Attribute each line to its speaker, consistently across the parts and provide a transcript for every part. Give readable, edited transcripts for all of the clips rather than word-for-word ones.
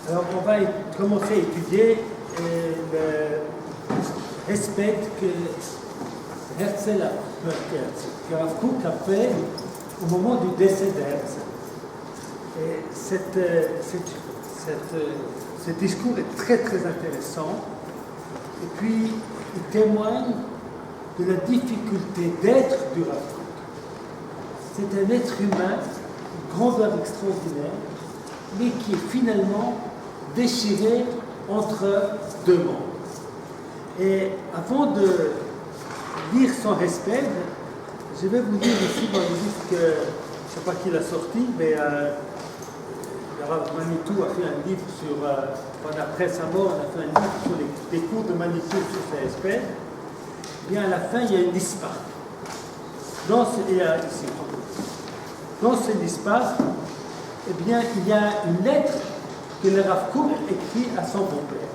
Speaker 1: Alors on va commencer à étudier le respect que Herzl que Rav Kook a fait au moment du décès de Herzl. Et ce discours est très très intéressant et puis il témoigne de la difficulté d'être du Rav Kook. C'est un être humain, une grandeur extraordinaire, mais qui est finalement déchiré entre deux mondes. Et avant de lire son respect, je vais vous dire ici dans le livre que, je ne sais pas qui l'a sorti, mais Rav Manitou a fait un livre sur, après sa mort, on a fait un livre sur les cours de Manitou sur sa respect. Bien à la fin, il y a une dispar. Dans ce dispar, eh bien, il y a une lettre que le Rav Kook écrit à son beau-père.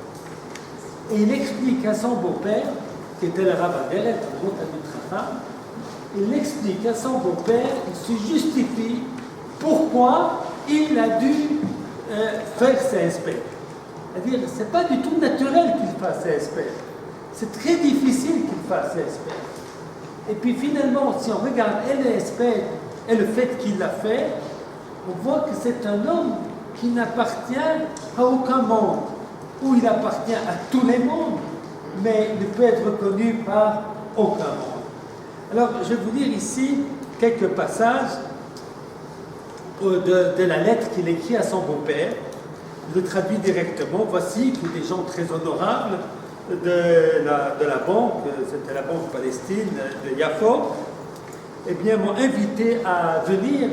Speaker 1: Et il explique à son beau-père, qui était le Rav Aderet, le grand Talmid Chacham, il explique à son beau-père, il se justifie pourquoi il a dû faire ses SP. C'est-à-dire, ce n'est pas du tout naturel qu'il fasse ses SP. C'est très difficile qu'il fasse ses SP. Et puis finalement, si on regarde les SP et le fait qu'il l'a fait, on voit que c'est un homme qui n'appartient à aucun monde, ou il appartient à tous les mondes, mais ne peut être reconnu par aucun monde. Alors, je vais vous lire ici quelques passages de la lettre qu'il écrit à son beau-père. Je le traduis directement. Voici que des gens très honorables de la banque, c'était la banque Palestine de Yafo, eh bien, m'ont invité à venir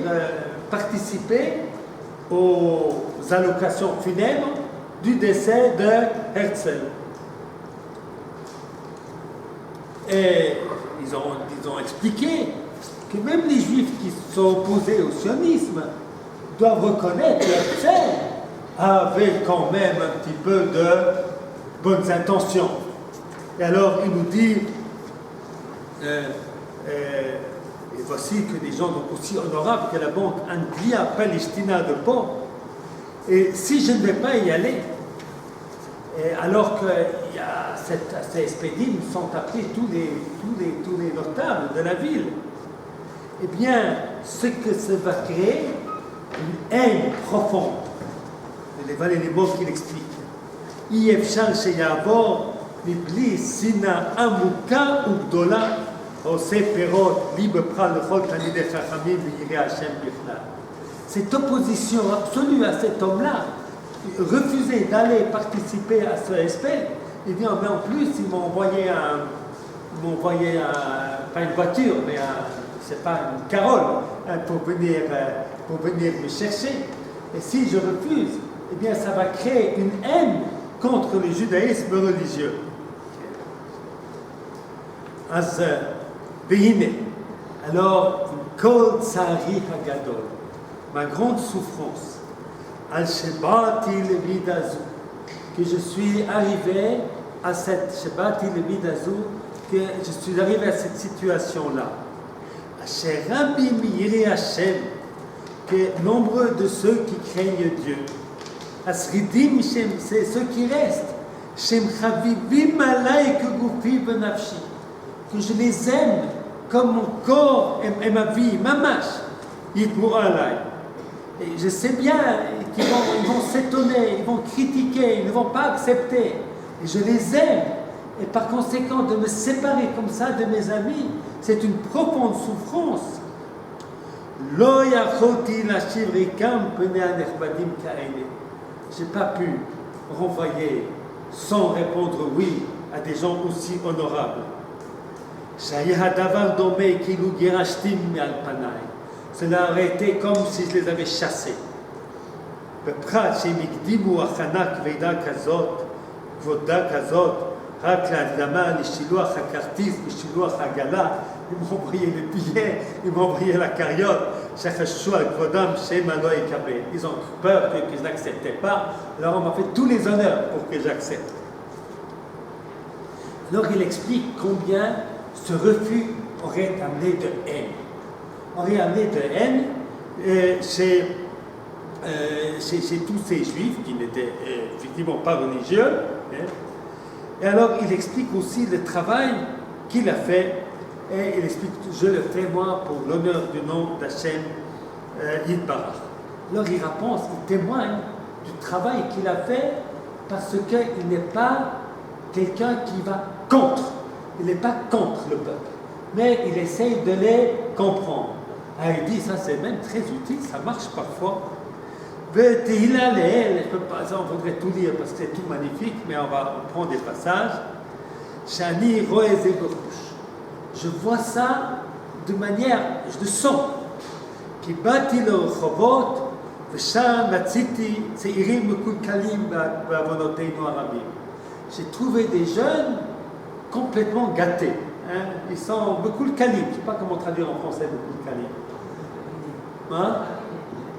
Speaker 1: participer aux allocations funèbres du décès de Herzl. Et ils ont expliqué que même les Juifs qui sont opposés au sionisme doivent reconnaître que Herzl avait quand même un petit peu de bonnes intentions. Et alors il nous dit et voici que des gens donc aussi honorables que la banque Anglia Palestina de Pau. Et si je ne vais pas y aller, alors que ces expédimes sont appelés tous les notables de la ville, eh bien, ce que ça va créer, une haine profonde. Voilà les mots qu'il explique. Yefshar sheyavor mibli sina amuka ugdola ose perot libe pral lechol talmidei chachamim v'yirei Hashem bichlal. Cette opposition absolue à cet homme-là, refuser d'aller participer à ce espèce, et bien, mais en plus, ils m'ont envoyé pas une voiture, mais c'est pas une carole, pour venir me chercher. Et si je refuse, eh bien, ça va créer une haine contre le judaïsme religieux. Alors, Kol Tsari Hagadol, ma grande souffrance, Al-Shebati Levidazu, que je suis arrivé à cette Shebati Levidazu, que je suis arrivé à cette situation-là. Asher Rabbi Miyirei Hashem, que nombreux de ceux qui craignent Dieu, Asridim Shem, c'est ceux qui restent, Shem Chavivim Alay Kegufi Benafshi, que je les aime comme mon corps et ma vie, ma mâche, Yitmur Alay. Et je sais bien qu'ils vont s'étonner, ils vont critiquer, ils ne vont pas accepter. Et je les aime. Et par conséquent, de me séparer comme ça de mes amis, c'est une profonde souffrance. Lo yachoti lashiv rikam penei hanerbadim kaele. Je n'ai pas pu renvoyer sans répondre oui à des gens aussi honorables. Shaya hadavar domei kilu girashtim me'al panai. Cela aurait été comme si je les avais chassés. בפרט שהם הקדימו הכנה כבדה כזאת, כבודה כזאת, רק להקדמה לשילוח הכרטיס ושילוח העגלה, ils m'ont envoyé les billets, ils m'ont envoyé la carriote, שחששו על כבודם שמא לא יקבל. Ils ont peur que je n'acceptais pas, alors on m'a fait tous les honneurs pour que j'accepte. Alors il explique combien ce refus aurait amené de haine. Aurait amené de haine, chez tous ces juifs qui n'étaient effectivement pas religieux. Hein. Et alors il explique aussi le travail qu'il a fait, et il explique, je le fais moi pour l'honneur du nom d'Hachem Yitbarach. Alors il réponse, il témoigne du travail qu'il a fait parce qu'il n'est pas quelqu'un qui va contre, il n'est pas contre le peuple, mais il essaye de les comprendre. Alors il dit, ça c'est même très utile, ça marche parfois. Tehila Lehel, ça on voudrait tout lire parce que c'est tout magnifique, mais on va prendre des passages. Shani Roeze Berouch. Je vois ça de manière, je le sens. Ki bati le Rechovot, v'sham matziti tzeirim mekulkalim ba'avonoteinu harabim. J'ai trouvé des jeunes complètement gâtés. Hein? Ils sont mekulkalim. Je ne sais pas comment traduire en français mekulkalim. Hein?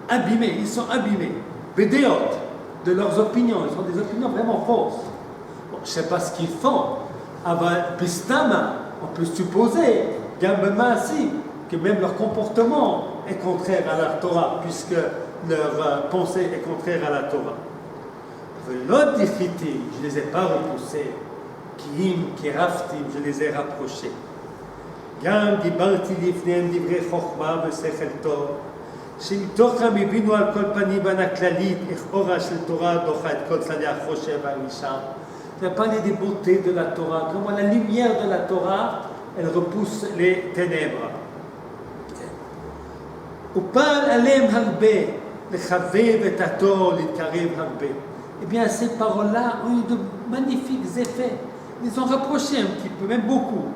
Speaker 1: Abîmés, ils sont abîmés. Bédéot, de leurs opinions. Ils ont des opinions vraiment fausses. Bon, je ne sais pas ce qu'ils font. Aval Bistama, on peut supposer, Gambemasi, que même leur comportement est contraire à la Torah, puisque leur pensée est contraire à la Torah. L'autre difficulté, je ne les ai pas repoussés. Kiim, Kiraftim, je les ai rapprochés. Gam, Dibalti, Lifnem, Divrei Chochma, Vesechel Tov. שמתוכם הבינו על כל פנים הכללית איך אורה של תורה דוחה את כל צדדי החושך והרשע. Il a parlé des beautés de la Torah, comment la lumière de la Torah, elle repousse les ténèbres. ופעל עליהם הרבה, לחבב את התור, להתקרב הרבה. Eh bien, ces paroles-là ont eu de magnifiques effets. Ils ont rapproché un petit peu, même beaucoup.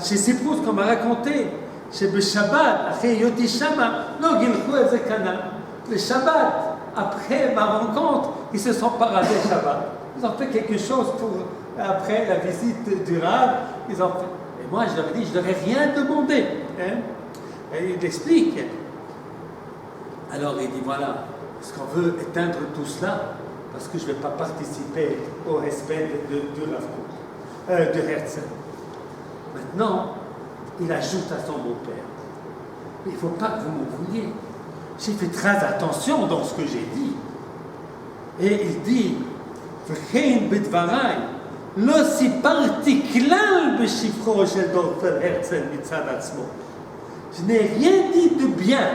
Speaker 1: Chez Cyprus, qu'on m'a raconté, שבשבת, אחרי היותי שמה, לא גילחו איזה קנה. לשבת, après ma rencontre, ils se sont paradés Shabbat. Ils ont fait quelque chose pour, après la visite du Rav, ils ont fait. Et moi, je leur ai dit, je ne leur ai rien demandé. Hein? Et il explique. Alors il dit, voilà, est-ce qu'on veut éteindre tout cela? Parce que je ne vais pas participer au respect du Rav Kook, de Herzl. Maintenant, il ajoute à son beau-père, il ne faut pas que vous m'en vouliez. J'ai fait très attention dans ce que j'ai dit. Et il dit, V'chein b'dvarai, lo siparti klal b'shivcho shel Dr. Herzl mitzad atzmo. Je n'ai rien dit de bien.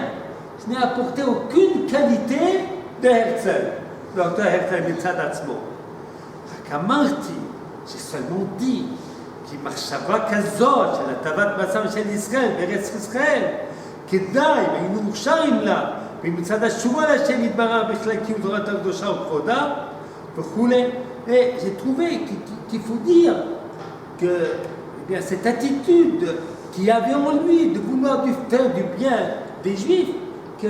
Speaker 1: Je n'ai apporté aucune qualité de Herzl, Dr. Herzl mitzad atzmo. רק אמרתי, j'ai seulement dit, כי מחשבה כזאת של הטבת מצב של ישראל בארץ ישראל, כדאי, והיינו מוכשרים לה, ומצד השובה להשם יתברך בכלל קיום תורת הקדושה וכבודה, וכולי. Et j'ai trouvé qu'il faut dire que eh bien, cette attitude qu'il y avait en lui de vouloir faire du bien des Juifs, que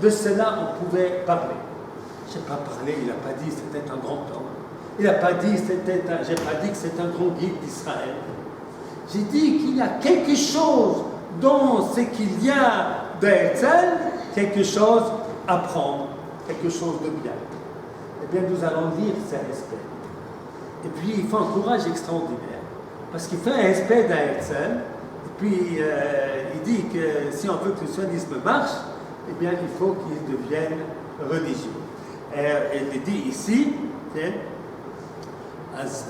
Speaker 1: de cela on pouvait parler. Je n'ai pas parlé, il n'a pas dit c'était un grand homme. Il n'a pas dit j'ai pas dit que c'est un grand guide d'Israël. J'ai dit qu'il y a quelque chose dans ce qu'il y a d'Herzl, quelque chose à prendre, quelque chose de bien. Eh bien, nous allons lire ces respects. Et puis, il faut un courage extraordinaire. Parce qu'il fait un respect d'Herzl, et puis il dit que si on veut que le sionisme marche, eh bien, il faut qu'il devienne religieux. Et il dit ici, אז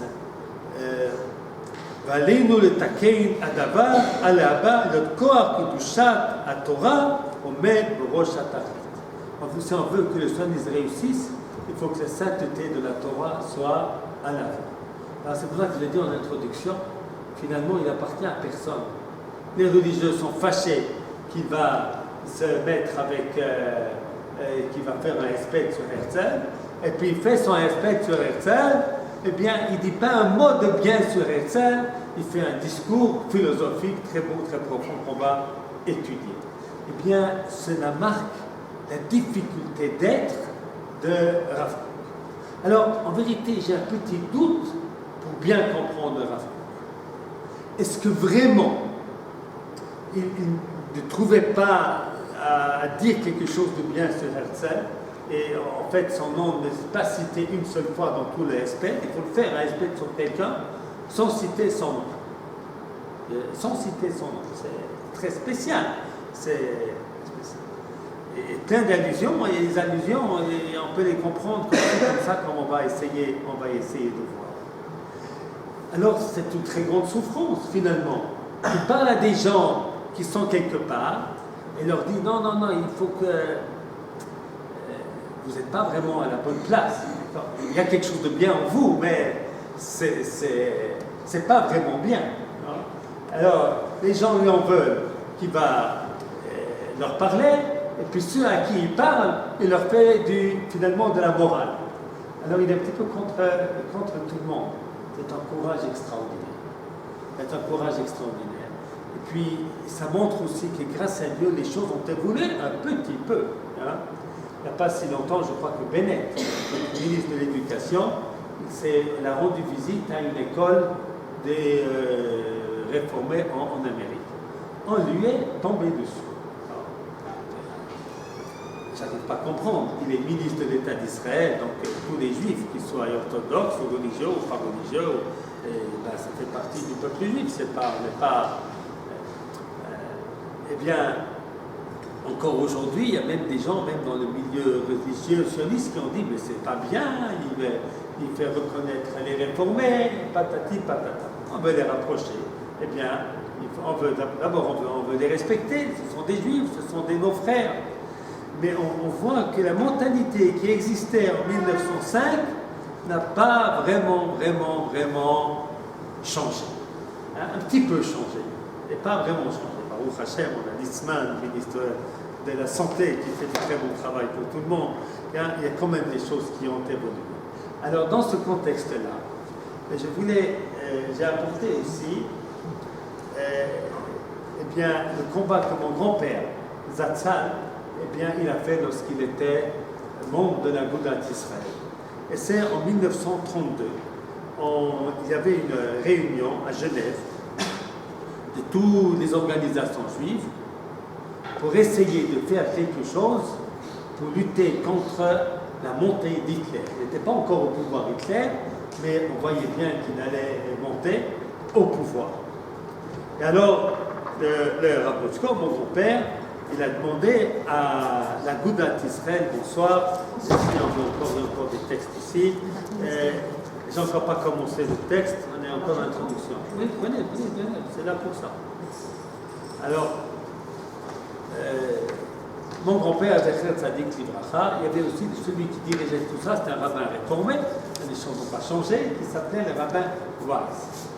Speaker 1: ועלינו לתקן הדבר על הבא להיות כוח קדושת התורה עומד בראש התכלית. Si on veut que le sionisme réussisse, il faut que la sainteté de la Torah soit à l'avant. Alors c'est pour ça que je l'ai dit en introduction, finalement il appartient à personne. Les religieux sont fâchés qu'il va se mettre avec, qu'il va faire un respect sur Herzl, et puis il fait son respect sur Herzl. Eh bien, il ne dit pas un mot de bien sur Herzl, il fait un discours philosophique très beau, très profond qu'on va étudier. Eh bien, cela marque la difficulté d'être de Rav Kook. Alors, en vérité, j'ai un petit doute pour bien comprendre Rav Kook. Est-ce que vraiment, il ne trouvait pas à dire quelque chose de bien sur Herzl? Et en fait, son nom n'est pas cité une seule fois dans tous les aspects. Il faut le faire, un aspect sur quelqu'un, sans citer son nom. Sans citer son nom. C'est très spécial. C'est spécial. et plein d'allusions, et les allusions, et on peut les comprendre comme ça, comme on va essayer de voir. Alors, c'est une très grande souffrance, finalement. Il parle à des gens qui sont quelque part, et leur dit, non, il faut que vous n'êtes pas vraiment à la bonne place. Il y a quelque chose de bien en vous, mais c'est pas vraiment bien. Alors, les gens lui en veulent, qui va leur parler, et puis ceux à qui il parle, il leur fait finalement de la morale. Alors il est un petit peu contre tout le monde. C'est un courage extraordinaire. C'est un courage extraordinaire. Et puis, ça montre aussi que grâce à Dieu, les choses ont évolué un petit peu. Hein. Il n'y a pas si longtemps, je crois que Bennett, le ministre de l'Éducation, il a rendu visite à une école des réformés en Amérique. On lui est tombé dessus. J'arrive pas à comprendre. Il est ministre de l'État d'Israël, donc tous les juifs, qu'ils soient orthodoxes ou religieux ou pas religieux, ça fait partie du peuple juif. Eh bien, encore aujourd'hui, il y a même des gens, même dans le milieu religieux sioniste, qui ont dit mais c'est pas bien, il fait reconnaître les réformés, patati patata. On veut les rapprocher. Eh bien, d'abord on veut les respecter, ce sont des juifs, ce sont nos frères. Mais on voit que la mentalité qui existait en 1905 n'a pas vraiment changé. Hein, un petit peu changé, et pas vraiment changé. Baruch Hashem, on a Litzman, ministre de la Santé, qui fait du très bon travail pour tout le monde. Il y a quand même des choses qui ont évolué. Alors, dans ce contexte-là, j'ai apporté aussi le combat que mon grand-père, Zatzal, il a fait lorsqu'il était membre de la Goudat Israël. Et c'est en 1932. Il y avait une réunion à Genève de toutes les organisations juives pour essayer de faire quelque chose pour lutter contre la montée d'Hitler. Il n'était pas encore au pouvoir Hitler, mais on voyait bien qu'il allait monter au pouvoir. Et alors, le Rabotzko, mon grand-père, il a demandé à la Goudat Israël, bonsoir, on a encore des textes ici, j'ai encore pas commencé le texte, on est encore en introduction. Oui, venez, c'est là pour ça. Alors, mon grand-père, Zecher Tzadik Livracha, il y avait aussi celui qui dirigeait tout ça, c'était un rabbin réformé, les choses n'ont pas changé, qui s'appelait le rabbin Weiss.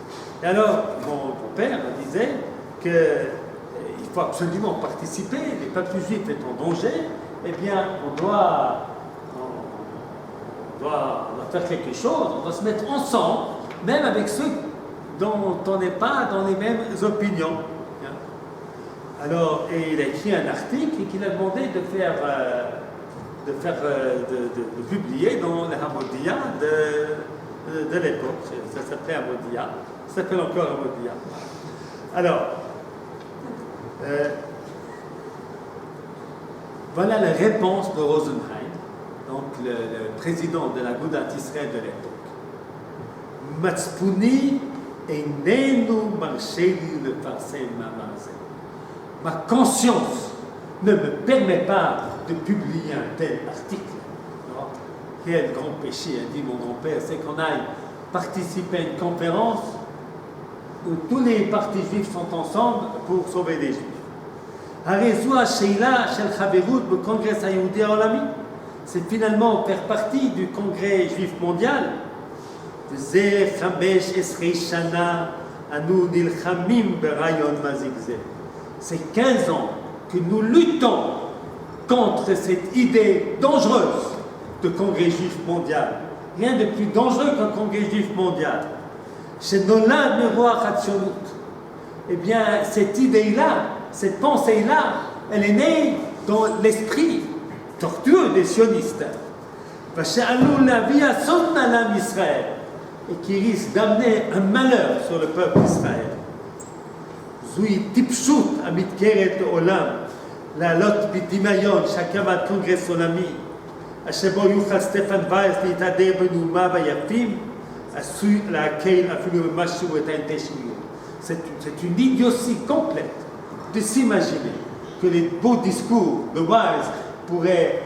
Speaker 1: Et alors, mon grand-père me disait qu'il faut absolument participer, les peuples juifs étant en danger, eh bien, on doit faire quelque chose, on doit se mettre ensemble, même avec ceux dont on n'est pas dans les mêmes opinions. Alors, et il a écrit un article et qu'il a demandé de publier dans le Hamodia de l'époque. Ça s'appelait Hamodia, ça s'appelle encore Hamodia. Alors, voilà la réponse de Rosenheim, donc le président de la Goudat Israël de l'époque. Matzpuni einenu marsheli lefarsem mamar ze. Ma conscience ne me permet pas de publier un tel article. Non? Quel grand péché, a dit mon grand-père, c'est qu'on aille participer à une conférence où tous les partis juifs sont ensemble pour sauver les juifs. C'est finalement faire partie du congrès juif mondial. C'est 15 ans que nous luttons contre cette idée dangereuse de congrès juif mondial. Rien de plus dangereux qu'un congrès juif mondial. Chez Nolan Miroir Hatshonut. Eh bien, cette idée-là, cette pensée-là, elle est née dans l'esprit tortueux des sionistes. Et qui risque d'amener un malheur sur le peuple d'Israël. זוהי טיפשות המתקרת לעולם לעלות בדמיון שהקמת קונגרס עולמי אשר בו יוכל סטפן וייס להתהדר בנאומיו היפים עשוי להקל אפילו במשהו את האנטישמיות. C'est une idiotie complète de s'imaginer que les beaux discours de Weiss pourrait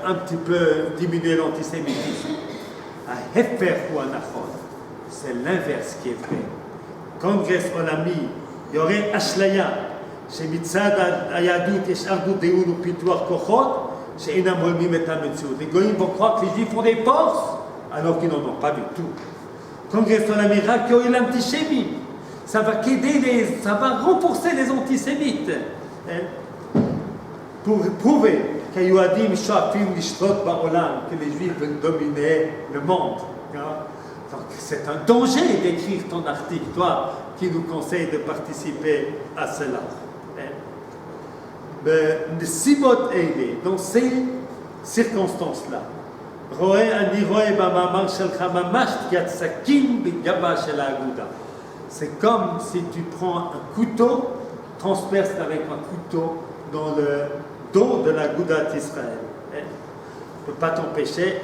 Speaker 1: un petit peu diminuer l'antisémitisme. C'est l'inverse qui est vrai. Congrès Olami, il y aurait Ashlaya, chez Mitzad Ayadut, et Shardut Deoul ou Pituar Kochot, chez Enam Holmi Metametsu. Les goyim vont croire que les juifs ont des forces, alors qu'ils n'en ont pas du tout. Congrès Olami, Rakyo et l'antisémite. Ça va ça va renforcer les antisémites. Pour prouver que les juifs veulent dominer le monde. Donc c'est un danger d'écrire ton article, toi qui nous conseille de participer à cela. Dans ces circonstances-là, c'est comme si tu prends un couteau, transperces avec un couteau dans le dos de la Goudat Israël. Tu ne peux pas t'empêcher,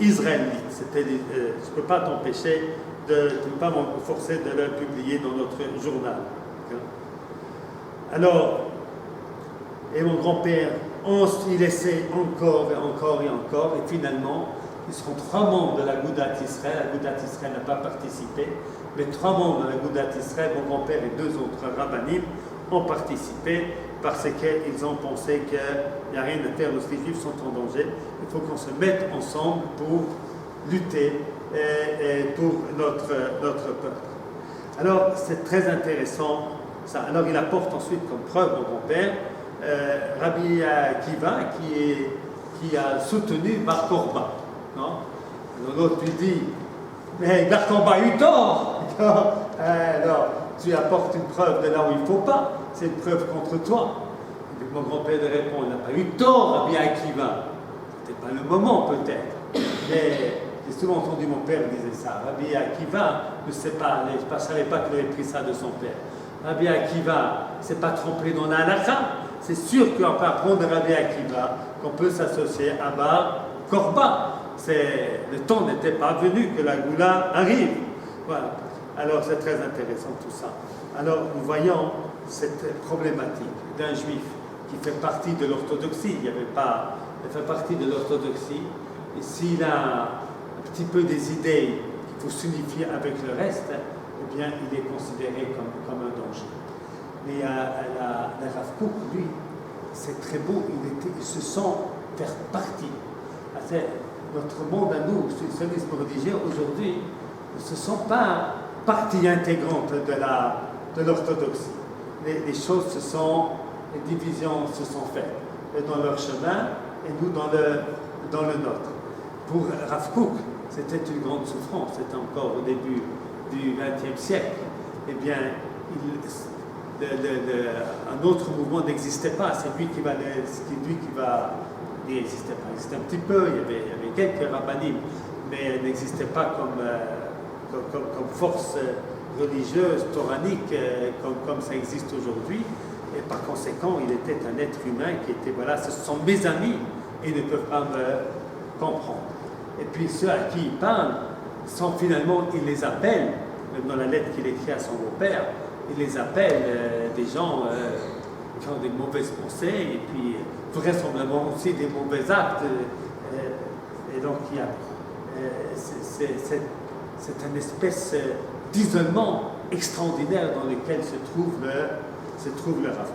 Speaker 1: israélite, je ne peux pas t'empêcher, tu ne peux pas me forcer de le publier dans notre journal. Alors, et mon grand-père, il essaie encore et encore et encore, et finalement, ils seront 3 membres de la Goudat Israël. La Goudat Israël n'a pas participé, mais 3 membres de la Goudat Israël, mon grand-père et 2 autres rabbinim, ont participé parce qu'ils ont pensé qu'il n'y a rien à faire, les juifs sont en danger. Il faut qu'on se mette ensemble pour lutter pour notre peuple. Alors, c'est très intéressant ça. Alors, il apporte ensuite comme preuve, mon grand-père, Rabbi Akiva qui a soutenu Bar Korba. Non? L'autre lui dit, mais Bar Korba a eu tort. Alors, tu apportes une preuve de là où il ne faut pas, c'est une preuve contre toi. Et puis mon grand-père de répond, il n'a pas eu tort, Rabbi Akiva. C'était pas le moment peut-être. Mais j'ai souvent entendu mon père dire ça. Rabbi Akiva ne savait pas qu'il avait pris ça de son père. Rabbi Akiva ne s'est pas trompé dans la halakha. C'est sûr qu'on peut apprendre de Rabbi Akiva qu'on peut s'associer à Bar Korba. Le temps n'était pas venu que la Goula arrive. Voilà. Alors c'est très intéressant tout ça. Alors nous voyons cette problématique d'un juif qui fait partie de l'orthodoxie. Il fait partie de l'orthodoxie. Et s'il a un petit peu des idées qu'il faut s'unifier avec le reste, eh bien il est considéré comme un danger. Mais la Rav Kook, lui, c'est très beau, il se sent faire partie. Notre monde à nous, le sionisme religieux aujourd'hui, ne se sent pas partie intégrante de l'orthodoxie. Les choses les divisions se sont faites dans leur chemin et nous dans le nôtre. Pour Rav Kook, c'était une grande souffrance, c'était encore au début du XXe siècle. Eh bien, un autre mouvement n'existait pas, c'est lui qui va. Il existait pas, il existait un petit peu, il y avait quelques rabbinim, mais il n'existait pas comme force religieuse, toranique, comme ça existe aujourd'hui. Et par conséquent, il était un être humain qui était, voilà, ce sont mes amis, et ils ne peuvent pas me comprendre. Et puis ceux à qui il parle, finalement, il les appelle, même dans la lettre qu'il écrit à son beau-père, il les appelle des gens qui ont des mauvaises pensées, et puis vraisemblablement aussi des mauvais actes. Et donc, c'est une espèce d'isolement extraordinaire dans lequel se trouve le Rav.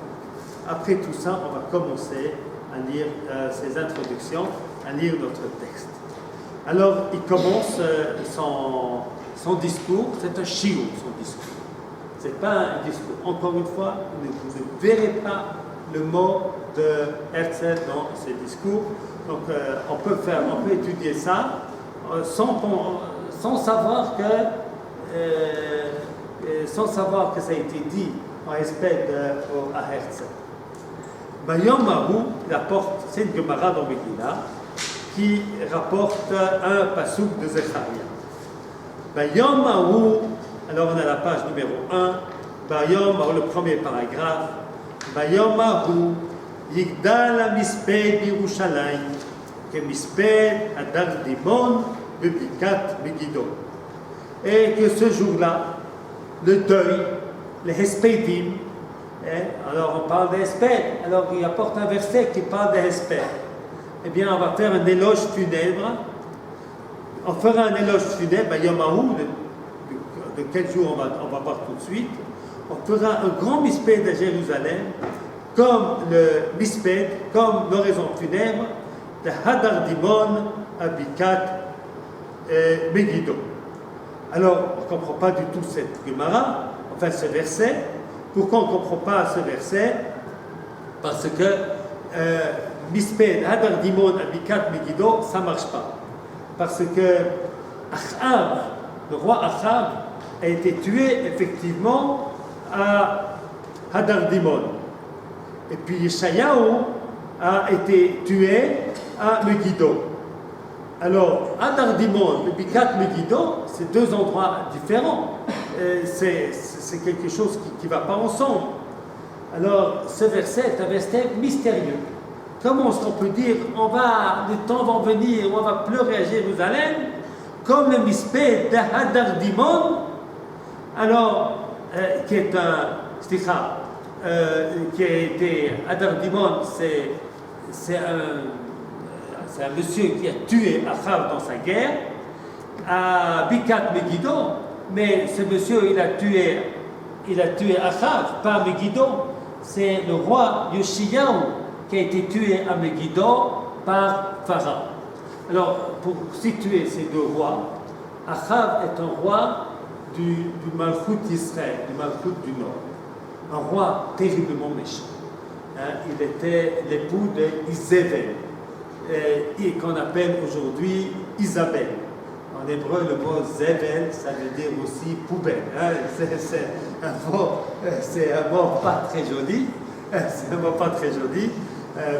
Speaker 1: Après tout ça, on va commencer à lire ces introductions, à lire notre texte. Alors, il commence son discours, c'est un shiur, son discours. Ce n'est pas un discours. Encore une fois, vous ne verrez pas le mot de Herzl dans ses discours. Donc, on peut étudier ça sans savoir que ça a été dit en respect à Herzl. Bayom Mahou rapporte, c'est une Gemara dans Megillah, qui rapporte un passouk de Zecharia. Bayom Mahou, alors on a la page numéro 1, Bayom Mahou, le premier paragraphe, Bayom Mahou, Yigdal HaMisped Yerushalayim, Kemisped Adar Dimon, Bebikat Megiddo. Et que ce jour-là, le deuil, les Hespedim, Alors on parle d'Hesped, alors il apporte un verset qui parle d'Hesped. Eh bien, on va faire un éloge funèbre. On fera un éloge funèbre à Yom Ha'ou, de quel jour on va voir tout de suite. On fera un grand misped à Jérusalem, comme le misped, comme l'oraison funèbre de Hadar Dimon à Bikat Megiddo. Alors, on ne comprend pas du tout cette Gemara, enfin ce verset. Pourquoi on ne comprend pas ce verset? Parce que Misped, Hadar Dimon, Abikat Megiddo, ça ne marche pas. Parce que Achav, le roi Achav, a été tué effectivement à Hadar Dimon. Et puis Yeshayahu a été tué à Megiddo. Alors, Hadar Dimon et Bikat Megiddo, c'est deux endroits différents. C'est quelque chose qui ne va pas ensemble. Alors, ce verset est un verset mystérieux. Comment est-ce qu'on peut dire, les temps vont venir, on va pleurer à Jérusalem, comme le misped de Hadar Dimon, alors, qui est qui a été, Hadar Dimon, c'est un monsieur qui a tué Achav dans sa guerre, à Bikat Megiddo, mais ce monsieur, il a tué Achav, pas Megiddo, c'est le roi Yoshiyahu qui a été tué à Megiddo par Pharaon. Alors, pour situer ces deux rois, Achav est un roi du Malchut d'Israël, du Malchut du Nord. Un roi terriblement méchant. Il était l'époux d'Isabelle, et qu'on appelle aujourd'hui Isabelle. En hébreu, le mot Zével, ça veut dire aussi poubelle. C'est un mot pas très joli. C'est un mot pas très joli.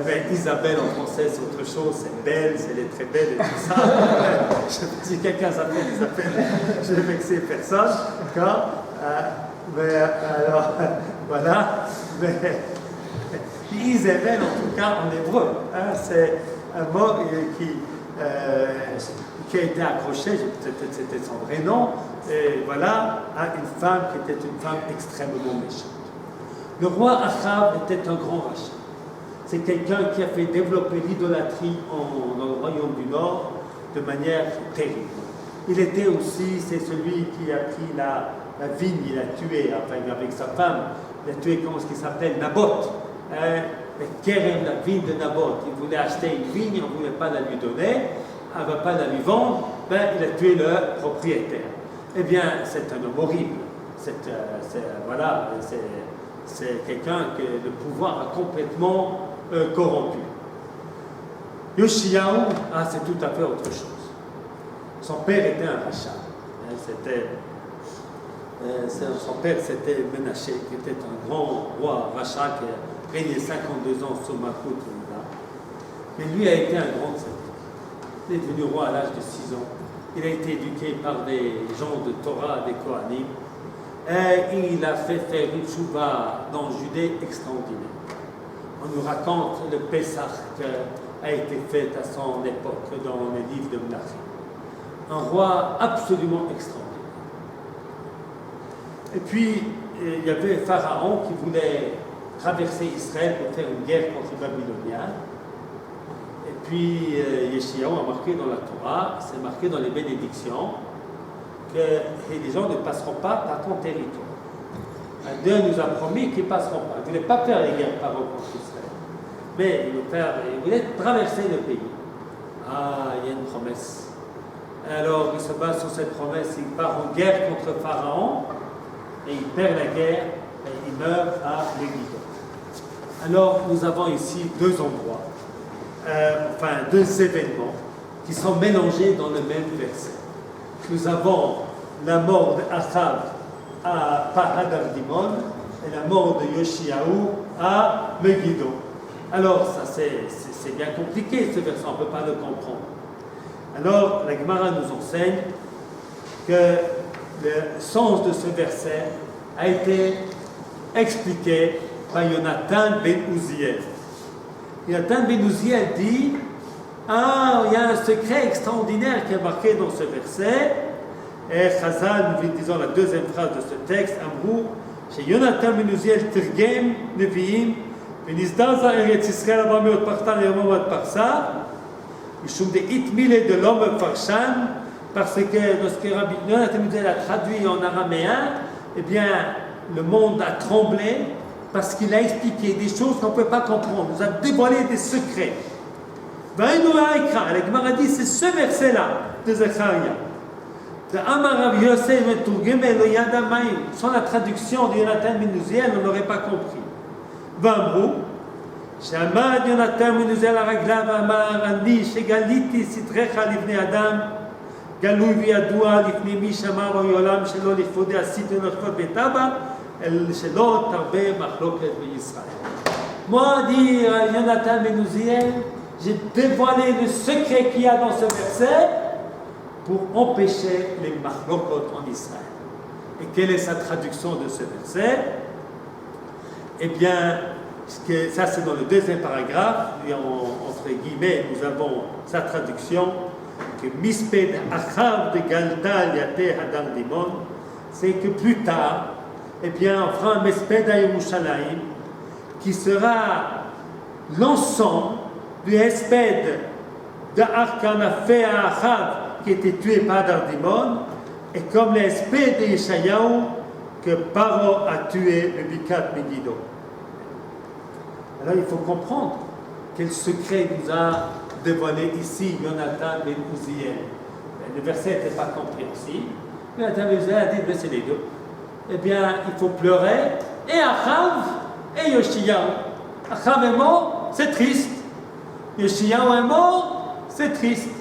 Speaker 1: Mais Isabelle en français, c'est autre chose. C'est belle, elle est très belle et tout ça. Si quelqu'un s'appelle Isabelle, je vais vexer personne. D'accord? Mais alors, voilà. Mais Isabelle, en tout cas, en hébreu, c'est un mot qui a été accroché, peut-être c'était son vrai nom, et voilà, à une femme qui était une femme extrêmement méchante. Le roi Achav était un grand rachat. C'est quelqu'un qui a fait développer l'idolâtrie dans le royaume du Nord de manière terrible. Il était aussi, c'est celui qui a pris la vigne, il a tué, enfin avec sa femme, il a tué, comment est-ce qu'il s'appelle, Naboth. Kérem, la vigne de Naboth. Il voulait acheter une vigne, on ne voulait pas la lui donner, elle ne va pas la lui vendre, il a tué le propriétaire. Eh bien, c'est un homme horrible. C'est quelqu'un que le pouvoir a complètement corrompu. Yoshiyahu, c'est tout à fait autre chose. Son père était un rachat. Son père, c'était Menaché, qui était un grand roi rachat qui a régné 52 ans sur Malchut. Mais lui a été un grand tzaddik. Il est devenu roi à l'âge de 6 ans. Il a été éduqué par des gens de Torah, des Kohanim. Et il a fait faire une chouva dans le Judée extraordinaire. On nous raconte le Pessah qui a été fait à son époque dans les livres de Menachem. Un roi absolument extraordinaire. Et puis, il y avait Pharaon qui voulait traverser Israël pour faire une guerre contre les Babyloniens. Et puis, Yeshayahu a marqué dans la Torah, c'est marqué dans les bénédictions, que les gens ne passeront pas par ton territoire. Dieu nous a promis qu'ils ne passeront pas. Il ne voulait pas faire les guerres par contre Israël. Mais il voulait traverser le pays. Il y a une promesse. Alors, il se base sur cette promesse, il part en guerre contre Pharaon, et il perd la guerre, et il meurt à Megiddo. Alors, nous avons ici deux endroits, deux événements qui sont mélangés dans le même verset. Nous avons la mort d'Achav à Hadar Dimon et la mort de Yoshiyahu à Megiddo. Alors, ça c'est bien compliqué ce verset, on ne peut pas le comprendre. Alors, la Gemara nous enseigne que le sens de ce verset a été expliqué par Yonatan ben Uziel. Yonatan ben Uziel dit il y a un secret extraordinaire qui est marqué dans ce verset. Et Chazal, nous disons la deuxième phrase de ce texte, Amrou, שיונתן מנוזיאל תרגם נביאים ונסדר זה ארץ ישראל הבא מאוד פרטן לרמום עד פרסה משום דאית מילה de l'homme פרשן parce que lorsque Rabbi Yonatan Mnuziel a traduit en araméen, eh bien, le monde a tremblé parce qu'il a expliqué des choses qu'on ne peut pas comprendre, il nous a dévoilé des secrets. La Gemara dit, c'est ce verset-là de Zacharia. Sans la traduction de Yonatan Mnuziel, on n'aurait pas compris. Vamrou, שעמד יונתן מנוזל הרגליו ואמר, אני שגליתי סדריך לבני אדם, גלוי וידוע לפני מי שאמר בעולם שלא לכבודי עשיתי ולכבוד בית אבא, אלא שלא תרבה מחלוקת בישראל. Moi, dit Yonatan Mnuziel, j'ai dévoilé le secret qu'il y a dans ce verset pour empêcher les machlokot en Israël. Et quelle est sa traduction de ce verset? Eh bien, ça c'est dans le deuxième paragraphe, et entre guillemets, nous avons sa traduction, que Misped Achav de Galdal Yate Hadam Dimon, c'est que plus tard, eh bien, on fera un Misped à Yerushalayim, qui sera l'ensemble du Hesped d'Arkan a fait à Achav, qui était tué par Dardimon, et comme le Hesped de Yeshayahu, que Paro a tué le Bikat Megiddo. Alors il faut comprendre quel secret nous a dévoilé ici Yonatan ben Uziel. Le verset n'était pas compréhensible. Yonatan ben Uziel a dit, mais c'est les deux. Eh bien, il faut pleurer, et Achav et Yoshiyahu. Achav est mort, c'est triste. Yoshiyahu est mort, c'est triste.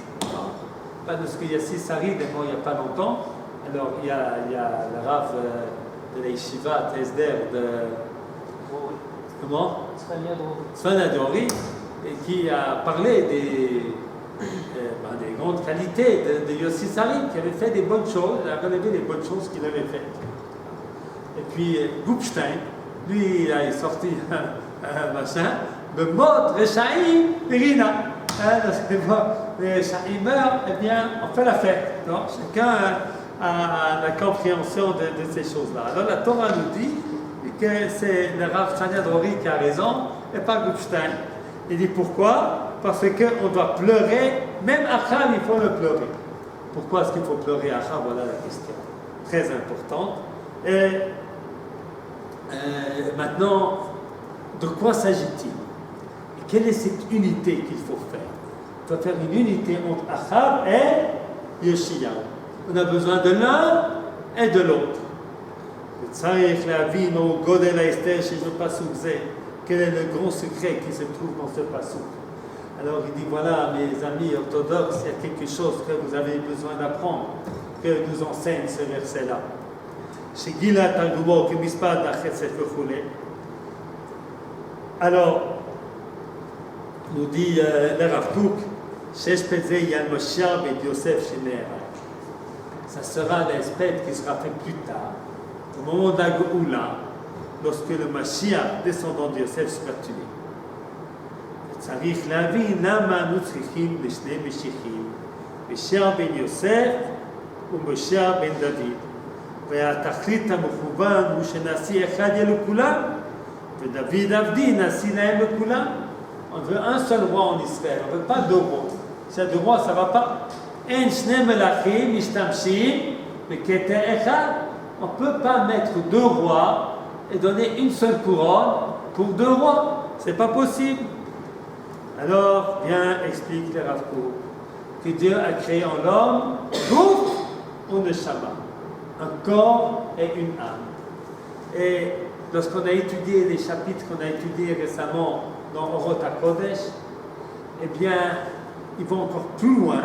Speaker 1: Parce qu'il y a 6 Sarid est mort il n'y a pas longtemps. Alors il y a le Rav de la Yeshiva, Tesder de... Comment? Tzfan Adori, qui a parlé des grandes qualités de Yossi Sarid, qui avait fait des bonnes choses, il a relevé les bonnes choses qu'il avait faites. Et puis Gupstein, lui, il a sorti un machin, le mot Rechaim Irina. Lorsque les Rechaim meurent, eh bien, on fait la fête. Donc, chacun a la compréhension de ces choses-là. Alors la Torah nous dit que c'est le Rav Tzfan Adori qui a raison, et pas Gupstein. Il dit pourquoi? Parce qu'on doit pleurer, même Achav, il faut le pleurer. Pourquoi est-ce qu'il faut pleurer Achav? Voilà la question. Très importante. Et maintenant, de quoi s'agit-il? Et quelle est cette unité qu'il faut faire? Il faut faire une unité entre Achav et Yoshiyahu. On a besoin de l'un et de l'autre. צריך להבין או גודל ההסתר שיש בפסוק זה, quel est le grand secret qui se trouve dans ce pasuk. Alors il dit, voilà mes amis orthodoxes, il y a quelque chose que vous avez besoin d'apprendre, que nous enseigne ce verset-là. שגילה תרגומו כמספר החסד וכו'. Alors, nous dit le Rav Kook, שיש בזה ינמשיח בית יוסף שנהרג. Ça sera l'aspect qui sera fait plus tard. Au moment de la Géoula, lorsque le Mashiach, descendant de Yosef, sera tué. צריך להבין למה אנו צריכים לשני משיחים, משיח בן יוסף ומשיח בן דוד. והתכלית המכוון הוא שנשיא אחד יהיה לכולם, ודוד עבדי נשיא להם לכולם. On veut un seul roi en Israël, on ne veut pas deux rois. Si il y a deux rois, ça ne va pas. אין שני מלכים משתמשים בכתר אחד. On ne peut pas mettre deux rois et donner une seule couronne pour deux rois. Ce n'est pas possible. Alors, bien explique le Rav Kook que Dieu a créé en l'homme guf ou neshama, un corps et une âme. Et lorsqu'on a étudié les chapitres qu'on a étudiés récemment dans Orot HaKodesh, eh bien, ils vont encore plus loin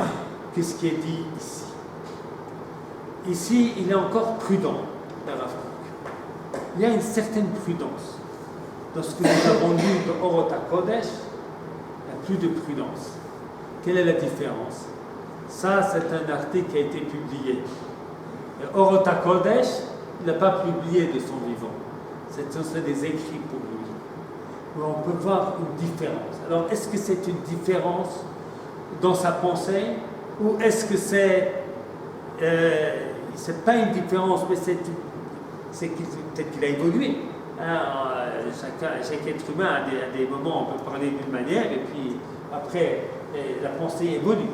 Speaker 1: que ce qui est dit ici. Ici, il est encore prudent, le Rav Kook. Il y a une certaine prudence. Dans ce que nous avons lu dans Orot HaKodesh, il n'y a plus de prudence. Quelle est la différence? Ça, c'est un article qui a été publié. Et Orot HaKodesh, il n'a pas publié de son vivant. Ce sont des écrits pour lui. Mais on peut voir une différence. Alors, est-ce que c'est une différence dans sa pensée? Ou est-ce que c'est pas une différence, mais c'est peut-être qu'il a évolué. Hein, chaque être humain a des moments où on peut parler d'une manière, et puis après, la pensée évolue.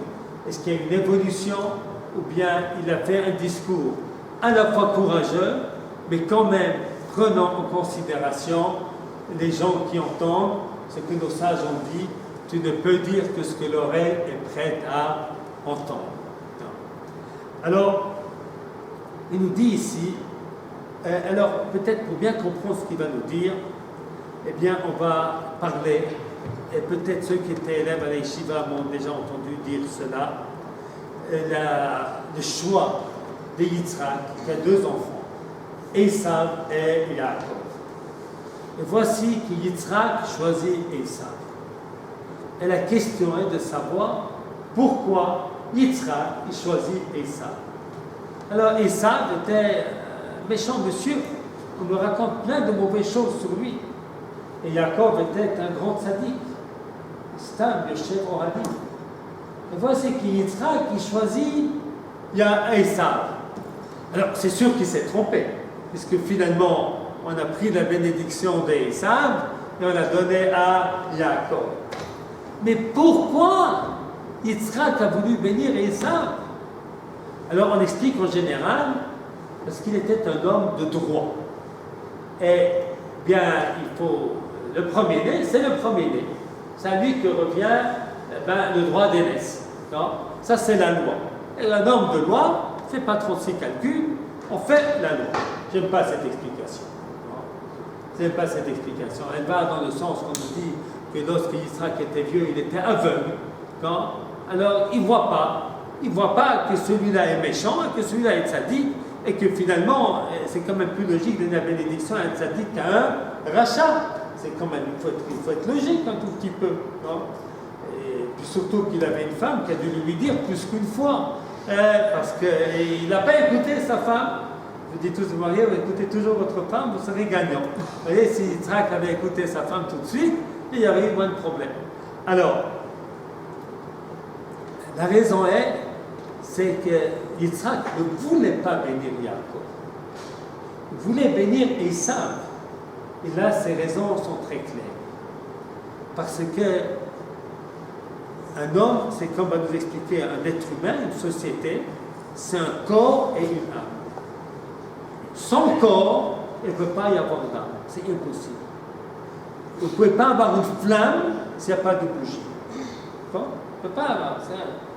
Speaker 1: Est-ce qu'il y a une évolution, ou bien il a fait un discours à la fois courageux, mais quand même prenant en considération les gens qui entendent ce que nos sages ont dit. Tu ne peux dire que ce que l'oreille est prête à entendre. Alors, il nous dit ici, alors peut-être pour bien comprendre ce qu'il va nous dire, eh bien on va parler, et peut-être ceux qui étaient élèves à la yeshiva m'ont déjà entendu dire cela, le choix de Yitzhak, qui a deux enfants, Esav et Yaakov. Et voici que Yitzhak choisit Esav. Et la question est de savoir pourquoi Yitzhak choisit Esav. Alors Esav était un méchant monsieur, on nous raconte plein de mauvaises choses sur lui. Et Yaakov était un grand sadique, Stam, Yoshev Ohadi. Et voici que Yitzhak choisit Esav. Alors c'est sûr qu'il s'est trompé, puisque finalement on a pris la bénédiction d'Esav et on l'a donnée à Yaakov. Mais pourquoi Yitzhak a voulu bénir Esav? Alors on explique en général, parce qu'il était un homme de droit. Et bien, il faut, le premier-né, c'est le premier-né. C'est à lui que revient le droit d'aînesse. Ça, c'est la loi. Et un homme de loi ne fait pas 36 calculs, on fait la loi. J'aime pas cette explication. J'aime pas cette explication. Elle va dans le sens qu'on nous dit que lorsque Yitzhak était vieux, il était aveugle. Alors, il ne voit pas. Il ne voit pas que celui-là est méchant, que celui-là est sadique, et que finalement, c'est quand même plus logique de donner la bénédiction à un sadique qu'à un rachat. C'est quand même, il faut être logique un tout petit peu. Et puis surtout qu'il avait une femme qui a dû lui dire plus qu'une fois, parce qu'il n'a pas écouté sa femme. Je dis tous aux mariés, écoutez toujours votre femme, vous serez gagnant. Vous voyez, si Yitzhak avait écouté sa femme tout de suite, il y aurait eu moins de problèmes. Alors, la raison c'est que Yitzhak ne voulait pas bénir Yaakov. Il voulait bénir Esav. Et là, ses raisons sont très claires. Parce que un homme, c'est comme va nous expliquer un être humain, une société, c'est un corps et une âme. Sans corps, il ne peut pas y avoir d'âme. C'est impossible. Vous ne pouvez pas avoir une flamme s'il n'y a pas de bougie. Vous ne pouvez pas avoir ça.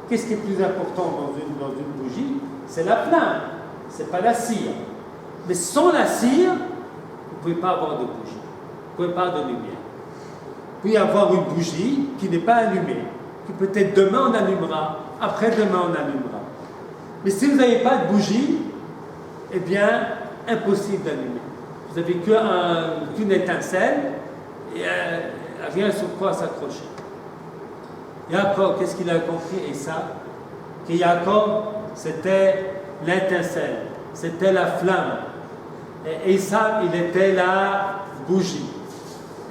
Speaker 1: Qu'est-ce qui est plus important dans une bougie? C'est la flamme, ce n'est pas la cire. Mais sans la cire, vous ne pouvez pas avoir de bougie. Vous ne pouvez pas avoir de lumière. Vous pouvez avoir une bougie qui n'est pas allumée, que peut-être demain on allumera, après-demain on allumera. Mais si vous n'avez pas de bougie, eh bien, impossible d'allumer. Vous n'avez qu'une étincelle et rien sur quoi s'accrocher. Yaakov, qu'est-ce qu'il a compris? Et ça, que Yaakov, c'était l'étincelle, c'était la flamme. Et Esav, il était la bougie.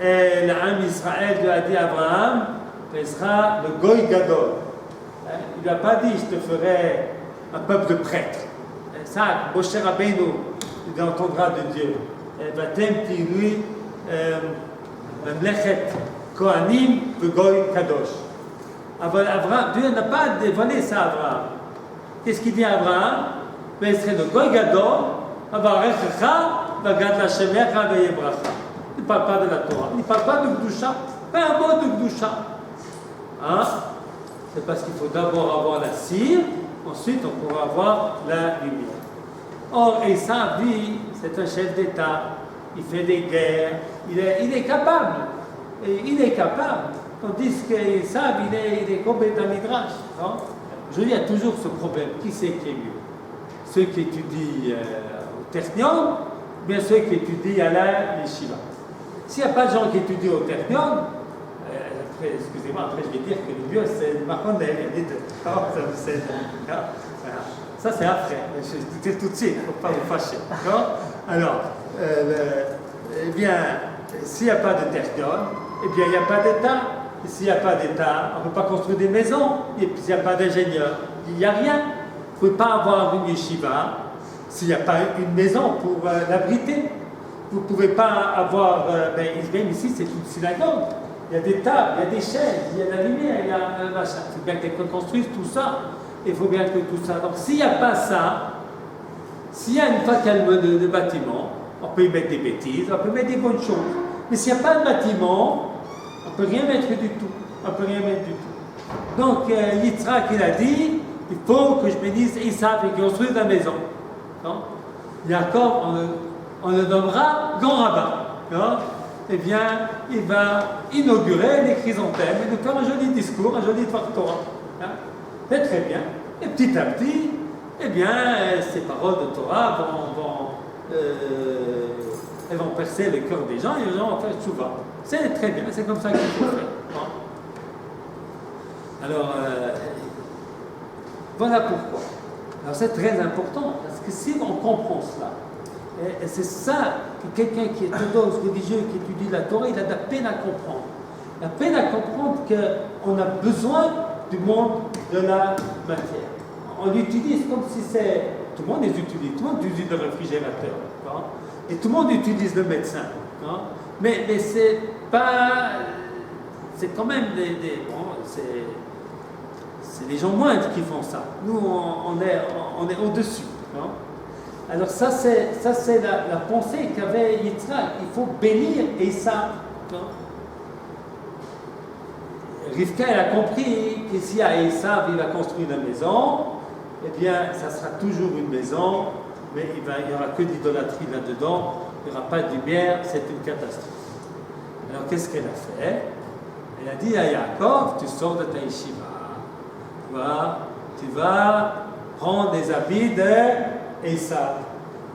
Speaker 1: Et l'âme Israël lui a dit à Abraham, tu seras le Goy Gadol. Il ne lui a pas dit, je te ferai un peuple de prêtres. Ça, Moshe Rabbeinu, il entendra de Dieu. Vatem lui, Memlechet Kohanim, le Goy Kadosh. Abraham, Dieu n'a pas dévoilé ça à Abraham. Qu'est-ce qu'il dit à Abraham? Il serait le Goy Gadol, Avarechecha, Vagad Hashemecha, Veyebracha. Il ne parle pas de la Torah, il ne parle pas de Gdusha, pas un mot de Gdusha. Hein? C'est parce qu'il faut d'abord avoir la cire, ensuite on pourra avoir la lumière. Or, Esav, lui, c'est un chef d'État, il fait des guerres, il est capable, il est capable. Tandis qu'Esav, il est complètement midrash. Je dis, il y a toujours ce problème, qui c'est qui est mieux? Ceux qui étudient au Technion, ou bien ceux qui étudient à la Yeshiva. S'il n'y a pas de gens qui étudient au Technion, excusez-moi, après je vais dire que le mieux c'est Mahon et les deux. Ça c'est après, je vais dire tout de suite, il ne faut pas vous fâcher. Alors, eh bien, s'il n'y a pas de Technion, eh bien il n'y a pas d'État. Et s'il n'y a pas d'État, on ne peut pas construire des maisons. Et puis s'il n'y a pas d'ingénieur, il n'y a rien. Vous ne pouvez pas avoir une yeshiva s'il n'y a pas une maison pour l'abriter. Vous ne pouvez pas avoir, même ici c'est une synagogue, il y a des tables, il y a des chaises, il y a la lumière, il y a un machin. Il faut bien que quelqu'un construise tout ça, il faut bien que tout ça. Donc s'il n'y a pas ça, s'il y a une fois de bâtiment, on peut y mettre des bêtises, on peut mettre des bonnes choses. Mais s'il n'y a pas de bâtiment, on ne peut rien mettre du tout. On ne peut rien mettre du tout. Donc Yitzhak, il a dit, il faut que je bénisse Esav et qu'il construise la maison. Non? Yaakov, on le nommera grand rabbin. Non? Eh bien, il va inaugurer les chrysanthèmes et nous faire un joli discours, un joli Torah. Hein? C'est très bien. Et petit à petit, eh bien, ces paroles de Torah elles vont percer le cœur des gens et les gens vont faire tchouva. C'est très bien, c'est comme ça qu'il faut faire. Hein? Alors, voilà pourquoi. Alors c'est très important, parce que si on comprend cela, et c'est ça que quelqu'un qui est orthodoxe, religieux, qui étudie la Torah, il a de la peine à comprendre. La peine à comprendre qu'on a besoin du monde de la matière. On l'utilise comme si c'est... Tout le monde les utilise, tout le monde utilise le réfrigérateur, hein, et tout le monde utilise le médecin. Hein, mais c'est pas... C'est quand même c'est les gens moindres qui font ça. Nous, on est au-dessus. Hein. Alors ça, c'est la pensée qu'avait Yitzhak. Il faut bénir Esav. Rivka, elle a compris que si à Esav, il va construire une maison, eh bien, ça sera toujours une maison, mais il n'y aura que d'idolâtrie là-dedans, il n'y aura pas de lumière, c'est une catastrophe. Alors, qu'est-ce qu'elle a fait? Elle a dit à Yaakov, tu sors de ta yeshiva. Tu vas prendre des habits d'Esav.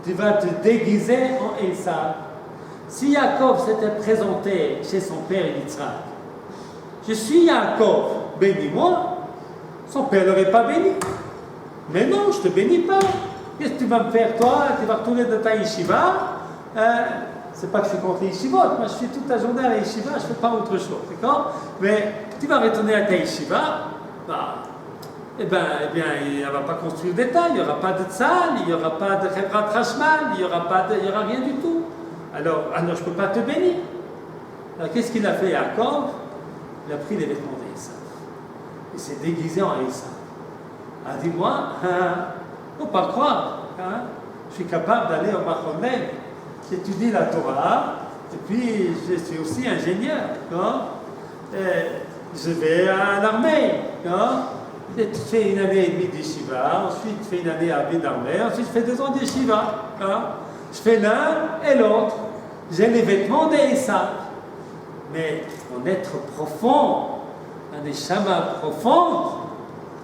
Speaker 1: Tu vas te déguiser en Esav. Si Yaakov s'était présenté chez son père Yitzhak, je suis Yaakov, bénis-moi, son père ne l'aurait pas béni. Mais non, je ne te bénis pas. Qu'est-ce que tu vas me faire, toi? Tu vas retourner de ta yeshiva. C'est pas que je suis contre les yeshivot, moi je suis toute la journée à la yeshiva, je ne fais pas autre chose, d'accord? Mais tu vas retourner à ta yeshiva, eh bien, il ne va pas construire d'État, il n'y aura pas de tzal, il n'y aura pas de Chevrat Hashmal, il n'y aura rien du tout. Alors je ne peux pas te bénir. Alors qu'est-ce qu'il a fait Yaakov? Il a pris les vêtements d'Esav. Il s'est déguisé en Esav. Ah, dis-moi, il ne faut pas croire. Hein, je suis capable d'aller au Machonel, j'étudie la Torah, et puis je suis aussi ingénieur. Hein, je vais à l'armée. Hein, je fais une année et demie d'Yeshiva, ensuite je fais une année à d'armée, ensuite je fais 2 ans d'Yeshiva. Hein, je fais l'un et l'autre. J'ai les vêtements d'Esav. Mais mon être profond, un neshama profonde,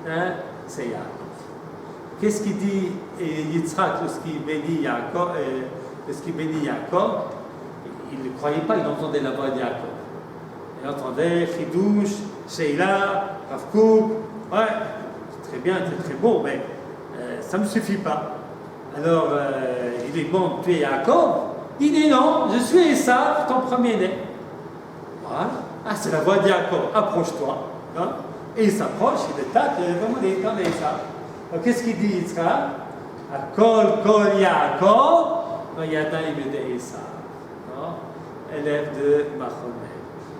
Speaker 1: hein, c'est Yaakov. Qu'est-ce qu'il dit Yitzhak lorsqu'il bénit Yaakov? Il ne croyait pas, il entendait la voix de Yaakov. Il entendait Chidouche, Sheila, Rav Kook. Ouais, c'est très bien, c'est très beau, mais ça ne me suffit pas. Alors, il lui demande, tu es Yaakov? Il dit non, je suis Esav, ton premier-né. Voilà. Ah, c'est la voix de Yaakov, approche-toi. Hein? Et il s'approche, il est tac, il est vraiment des temps d'Esav. Alors, qu'est-ce qu'il dit Yitzhak? Kol Yaakov, Yadayim de Esav. Élève de Machonel.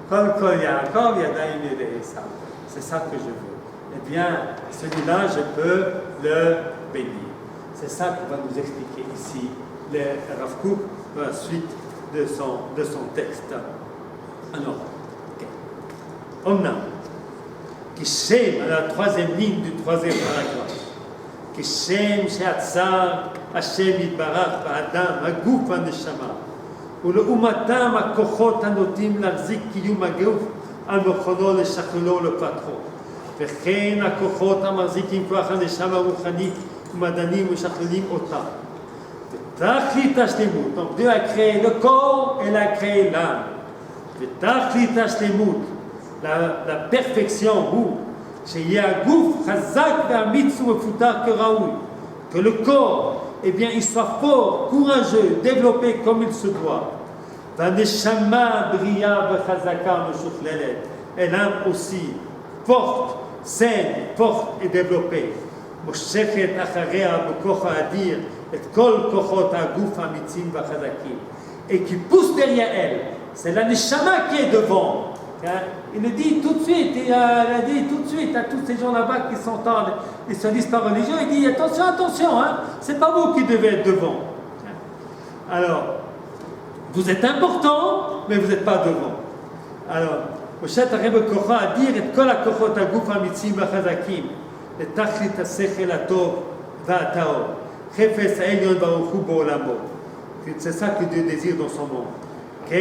Speaker 1: Kol Yaakov, Yadayim de Esav. C'est ça que je veux. Eh bien, celui-là, je peux le bénir. C'est ça qu'il va nous expliquer ici, le Rav Kook, dans la suite de son texte. Alors, Omna, Kishem, à la 3e ligne du 3e paragraphe. Kishem she'atzar Hashem yitbarach ba'adam haguf ha'neshama ולאומתם הכוחות הנוטים להחזיק קיום הגוף על מכונו לשכלו לפתחו וכן הכוחות המחזיקים כוח הנשמה הרוחנית ומדענים ומשכללים אותה ותכלית השלמות, donc Dieu a créé le corps, elle a créé l'âme ותכלית השלמות, la perfection הוא שיהיה הגוף חזק ואמיץ ומפותח כראוי, que le corps, eh bien, il soit fort, courageux, développé comme il se doit. והנשמה בריאה וחזקה ומשוכללת, et l'âme aussi forte, saine, forte et développée. מושכת אחריה בכוח האדיר את כל כוחות הגוף האמיצים והחזקים, et qui pousse derrière elle. C'est la neshama qui est devant. Il le dit tout de suite, il a dit tout de suite à tous ces gens là-bas qui s'entendent et se disent pas religieux, il dit attention, attention, hein, c'est pas vous qui devez être devant. Alors, vous êtes important, mais vous n'êtes pas devant. Alors, מושכת אחריה בכוחה האדיר את כל הכוחות הגוף האמיצים והחזקים, לתכלית השכל הטוב והטהור, חפץ העליון ברוך הוא בעולמו. C'est ça que Dieu désire dans son monde. Il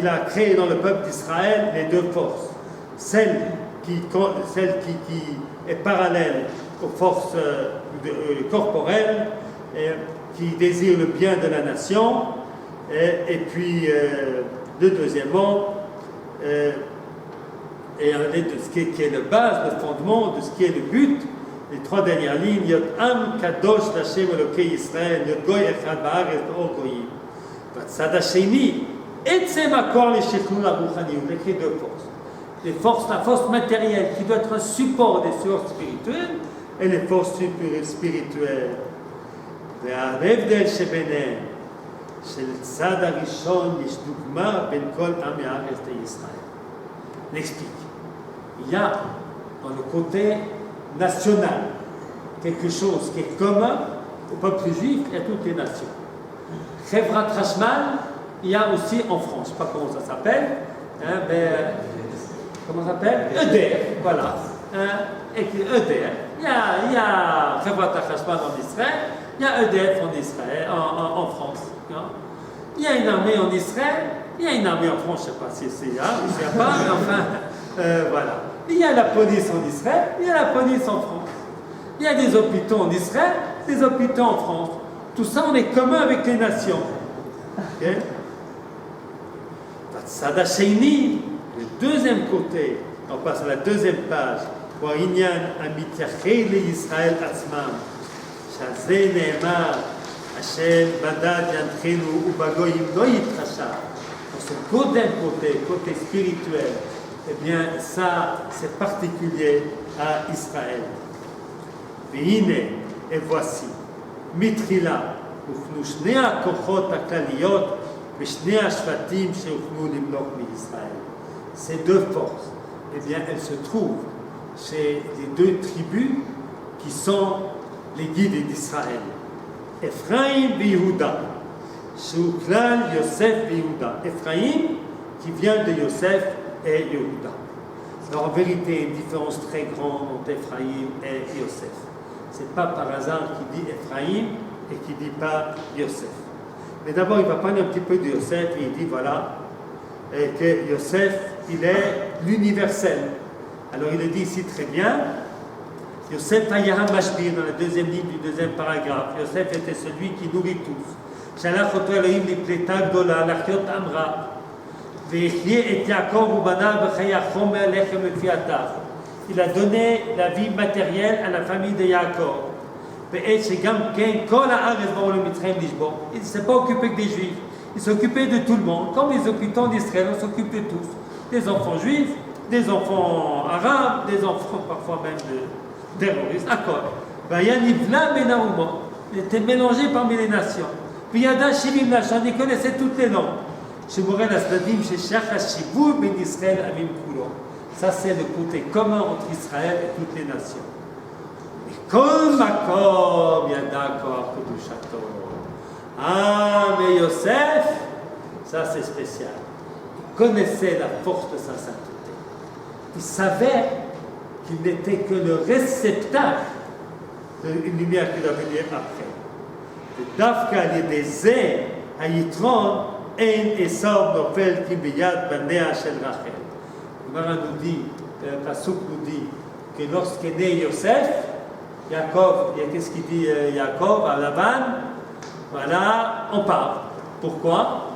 Speaker 1: a créé dans le peuple d'Israël les deux forces. Celle qui est parallèle aux forces corporelles, qui désire le bien de la nation, et puis le deuxièmement, et de ce qui est la base, le fondement, de ce qui est le but. Les trois dernières lignes, Yot Am Kadosh Hashem Elokei Yisrael, Yot Goy Echad Ba'aretz Or Goyim. Vatzad Hasheni, Etzem Akor Leshechnun Aruchani, on écrit deux forces. Les forces, la force matérielle qui doit être un support des forces spirituelles, et les forces spirituelles. וההבדל שביניהם, שלצד הראשון יש דוגמה בין כל עמי הארץ לישראל. L'explique. Il y a dans le côté national quelque chose qui est commun au peuple juif et à toutes les nations. Chevrat Hashmal, il y a aussi en France, je ne sais pas comment ça s'appelle, hein, mais comment ça s'appelle EDF, voilà. EDF. Il y a Chevrat Hashmal en Israël, il y a EDF en Israël, en France. Hein. Il y a une armée en Israël, il y a une armée en France, je ne sais pas si c'est là, il n'y a pas, mais enfin, voilà. Il y a la police en Israël, il y a la police en France. Il y a des hôpitaux en Israël, des hôpitaux en France. Tout ça, on est commun avec les nations. Okay? Sadasheni, le deuxième côté, on passe à la deuxième page. Inyan amitiachei le Israël atzmam, shaze neemar, Hashem badad yanchenu ubagoyim lo yitrasha. Dans ce côté spirituel, eh bien, ça, c'est particulier à Israël. Ve'ine, et voici, mitrila, uchnu shnei hakochot haklaliyot, ve'shnei hashvatim sheuchnu limlok mi'Israël. Ces deux forces, eh bien, elles se trouvent chez les deux tribus qui sont les guides d'Israël. Ephraim ve'Yehuda, sheu klal Yosef ve'Yehuda. Ephraim, qui vient de Yosef, et Yehuda. Alors en vérité, une différence très grande entre Ephraim et Yosef. Ce n'est pas par hasard qu'il dit Ephraim et qu'il ne dit pas Yosef. Mais d'abord, il va parler un petit peu de Yosef et il dit voilà, que Yosef, il est l'universel. Alors il le dit ici très bien. Yosef Hayaham Mashbir, dans la deuxième ligne du deuxième paragraphe. Yosef était celui qui nourrit tous. Shalach oto Elohim lipleta gdola, lachiot amra. Il a donné la vie matérielle à la famille de Yaakov. Il ne s'est pas occupé que des Juifs, il s'occupait de tout le monde, comme les habitants d'Israël, on s'occupe de tous. Des enfants juifs, des enfants arabes, des enfants parfois même de terroristes. D'accord. Il était mélangé parmi les nations. Puis Yada Shivim Nashon, il connaissait toutes les langues. Ça, c'est le côté commun entre Israël et toutes les nations. Ah, mais Yosef, ça c'est spécial. Il connaissait la force de sa sainteté. Il savait qu'il n'était que le réceptacle d'une lumière qui doit venir après. Dafka des Hayitron, Ein Esav Nofel Ki Biyad Banea Shel Rachel. Le Gemara nous dit, le Pasuk nous dit que lorsqu'est né Yosef, Yaakov, qu'est-ce qu'il dit Yaakov à Laban? Voilà, on part. Pourquoi?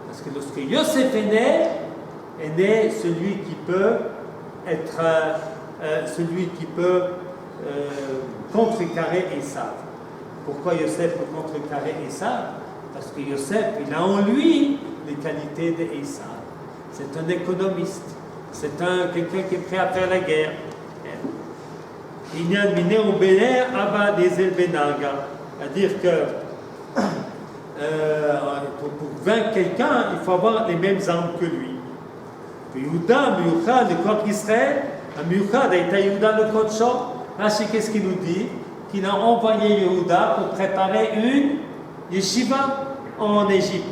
Speaker 1: Parce que lorsque Yosef est né celui qui peut être celui qui peut contrecarrer Esav. Pourquoi Yosef peut contrecarrer Esav? Parce que Yosef, il a en lui les qualités d'Esav. C'est un économiste, c'est quelqu'un qui est prêt à faire la guerre. Inyan miné ou béné abba des benaga. C'est-à-dire que pour vaincre quelqu'un, il faut avoir les mêmes armes que lui. Yehuda, Miyuchad, le corps d'Israël, Miyuchad a été Yehuda le Kodsho. Rashi, qu'est-ce qu'il nous dit? Qu'il a envoyé Yehuda pour préparer une yeshiva en Égypte.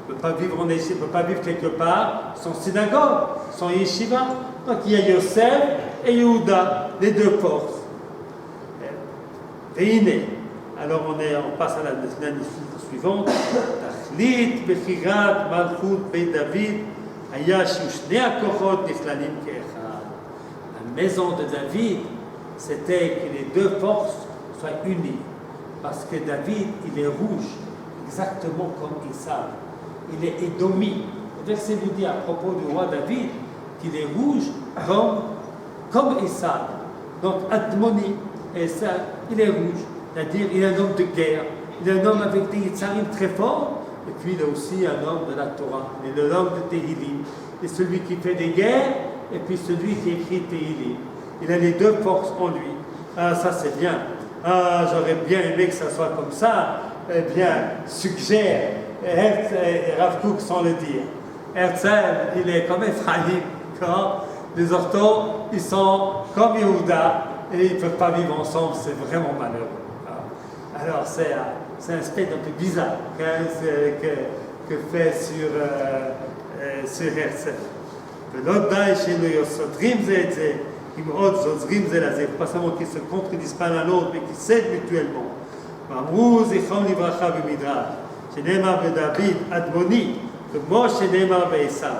Speaker 1: Il ne peut pas vivre en Égypte, il ne peut pas vivre quelque part sans synagogue, sans yeshiva. Donc il y a Yosef et Yehuda, les deux forces. Et alors on passe à la suivante. Tachlit bechirat malchut beit David haya shushne hakochot nichlalim ke'echad. La maison de David, c'était que les deux forces soient unies. Parce que David, il est rouge, exactement comme Esav. Il est édomi. Le verset nous dit à propos du roi David qu'il est rouge comme Esav. Donc Admoni, Esav, il est rouge. C'est-à-dire, il est un homme de guerre. Il est un homme avec des yitzarim très forts. Et puis, il est aussi un homme de la Torah. Il est l'homme de Tehillim. Et celui qui fait des guerres, et puis celui qui écrit Tehillim. Il a les deux forces en lui. Ah, ça c'est bien. Ah, j'aurais bien aimé que ça soit comme ça. Eh bien, suggère Herzl et Rav Kook sans le dire. Herzl, il est comme Ephraïm. Les orthos, ils sont comme Yehuda et ils ne peuvent pas vivre ensemble. C'est vraiment malheureux. Alors, c'est un aspect un peu bizarre que fait sur Herzl. L'autre chez nous, il ne faut pas seulement qu'ils se contredisent pas l'un l'autre, mais qu'ils s'aident mutuellement. Mamrou zichron livracha b'midrash, shenemar b'David admoni, כמו שנאמר בעשיו.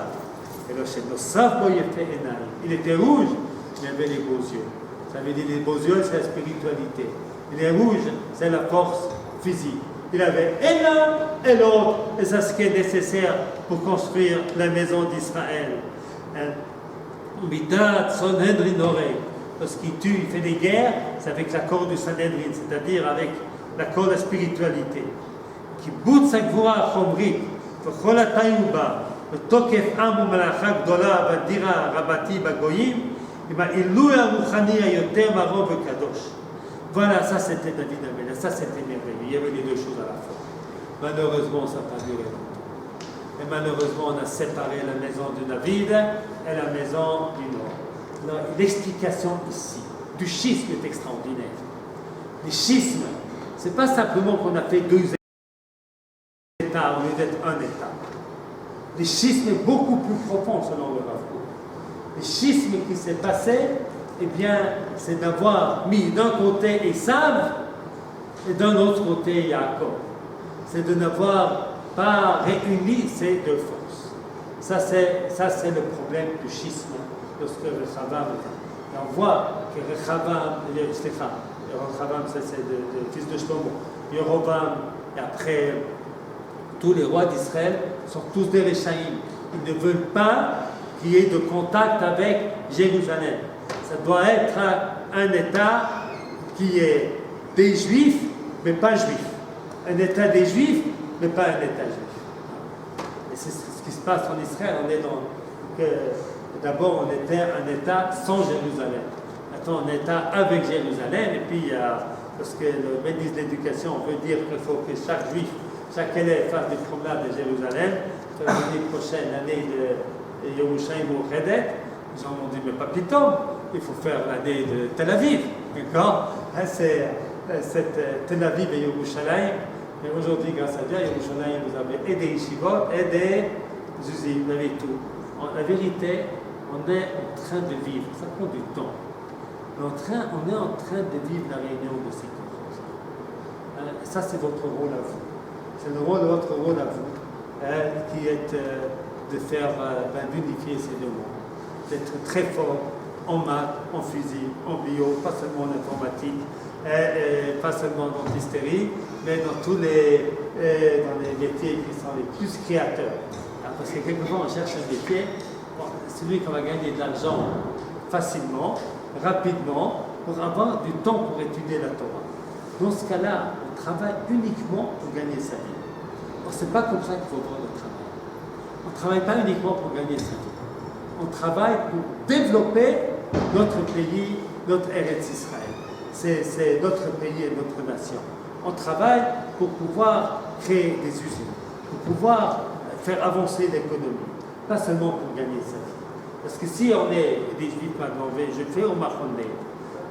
Speaker 1: אלא שנוסף בו יפה עיניים. Il était rouge, il avait les beaux yeux. Ça veut dire les beaux yeux, c'est la spiritualité. Il est rouge, c'est la force physique. Il avait et l'un et l'autre, et c'est ce qui est nécessaire pour construire la maison d'Israël. Midat Sanhedrin Oreg, parce qu'il tue, il fait des guerres, c'est avec l'accord du Sanhedrin, c'est-à-dire avec l'accord de la spiritualité. Kibbutz Gvura Chomrit, וכל התאים בה, ותוקף עם ומלאכה גדולה והדירה רבתי בגויים, עם העילוי הרוחני היותר מרום וקדוש. Voilà, ça c'était David Amélia, ça c'était merveilleux, il y avait les deux choses à la fois. Malheureusement, ça n'a pas duré longtemps. Et malheureusement, on a séparé la maison de David et la maison du Nord. L'explication ici du schisme est extraordinaire. Le schisme, ce n'est pas simplement qu'on a fait deux État au lieu d'être un État. Le schisme est beaucoup plus profond selon le Rav Kook. Le schisme qui s'est passé, eh bien, c'est d'avoir mis d'un côté Esav et d'un autre côté Yaakov. C'est de n'avoir pas réuni ces deux forces. Ça, c'est le problème du schisme lorsque Rechavam. On voit que Rechavam, c'est le fils de Shlomo, Yerovam, et après tous les rois d'Israël sont tous des Réchaïm. Ils ne veulent pas qu'il y ait de contact avec Jérusalem. Ça doit être un État qui est des Juifs, mais pas Juifs. Un État des Juifs, mais pas un État Juif. Et c'est ce qui se passe en Israël. D'abord, on était un État sans Jérusalem. Maintenant, un État avec Jérusalem. Et puis, parce que le ministre de l'Éducation veut dire qu'il faut que chaque Juif, chaque élève fasse des promenades de Jérusalem. L'année prochaine, l'année de Yerushalayim ou Redet, ils ont dit, mais pas Pitom, il faut faire l'année de Tel Aviv. D'accord? C'est Tel Aviv et Yerushalayim. Mais aujourd'hui, grâce à Dieu, à Yerushalayim, vous avez et des yeshivot et des usines, vous avez tout. La vérité, on est en train de vivre, ça prend du temps. Mais on est en train de vivre la réunion de ces conférences. Ça, c'est votre rôle à vous. C'est votre rôle à vous, qui est de faire, d'unifier ces deux mondes, d'être très fort en maths, en physique, en bio, pas seulement en informatique, pas seulement en dentisterie, mais dans tous les métiers qui sont les plus créateurs. Parce que quelquefois on cherche un métier, celui qui va gagner de l'argent facilement, rapidement, pour avoir du temps pour étudier la Torah. Dans ce cas-là, on travaille uniquement pour gagner sa vie. Ce n'est pas comme ça qu'il faut voir le travail. On ne travaille pas uniquement pour gagner sa vie. on travaille pour développer notre pays, notre Eretz Israël. C'est notre pays et notre nation. On travaille pour pouvoir créer des usines, pour pouvoir faire avancer l'économie, pas seulement pour gagner sa vie. Parce que si on est des juifs mauvais, je fais au Mahonné,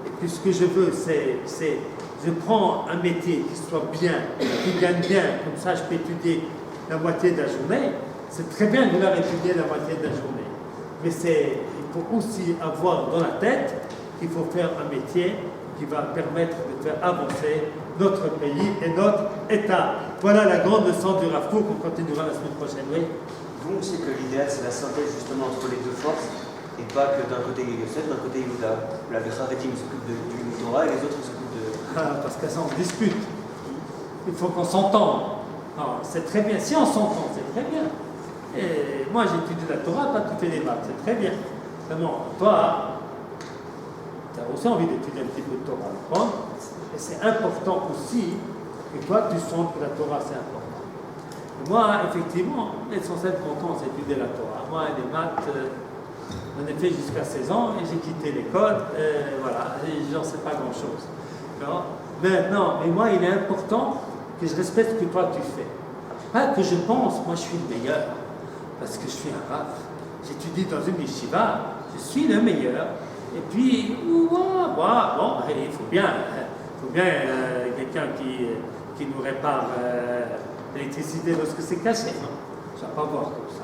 Speaker 1: et puis ce que je veux, c'est je prends un métier qui soit bien, qui gagne bien, comme ça je peux étudier la moitié de la journée. C'est très bien de vouloir étudier la moitié de la journée. Mais il faut aussi avoir dans la tête qu'il faut faire un métier qui va permettre de faire avancer notre pays et notre État. Voilà la grande leçon du Rav Kook. On continuera la semaine prochaine, oui.
Speaker 2: Donc c'est que l'idéal c'est la synthèse justement entre les deux forces et pas que d'un côté Yosef, d'un côté Yehuda. La Charetim s'occupe du Torah et les autres s'occupent de...
Speaker 1: Parce que ça on se dispute. Il faut qu'on s'entende. C'est très bien. Si on s'entend, c'est très bien. Et moi j'étudie la Torah, pas toutes les maths, c'est très bien. Vraiment, toi, tu as aussi envie d'étudier un petit peu de Torah, hein? Et c'est important aussi que toi tu sens que la Torah c'est important. Et moi, effectivement, l'essentiel pour moi, c'est d'étudier la Torah. Moi, les maths, j'en ai fait jusqu'à 16 ans et j'ai quitté l'école, voilà, et j'en sais pas grand-chose. Mais moi, il est important que je respecte ce que toi tu fais. Pas que je pense, moi je suis le meilleur, parce que je suis un rav. J'étudie dans une yeshiva, je suis le meilleur. Et puis, bon, il faut bien quelqu'un qui nous répare l'électricité lorsque c'est caché. Non, je ne dois pas voir comme ça.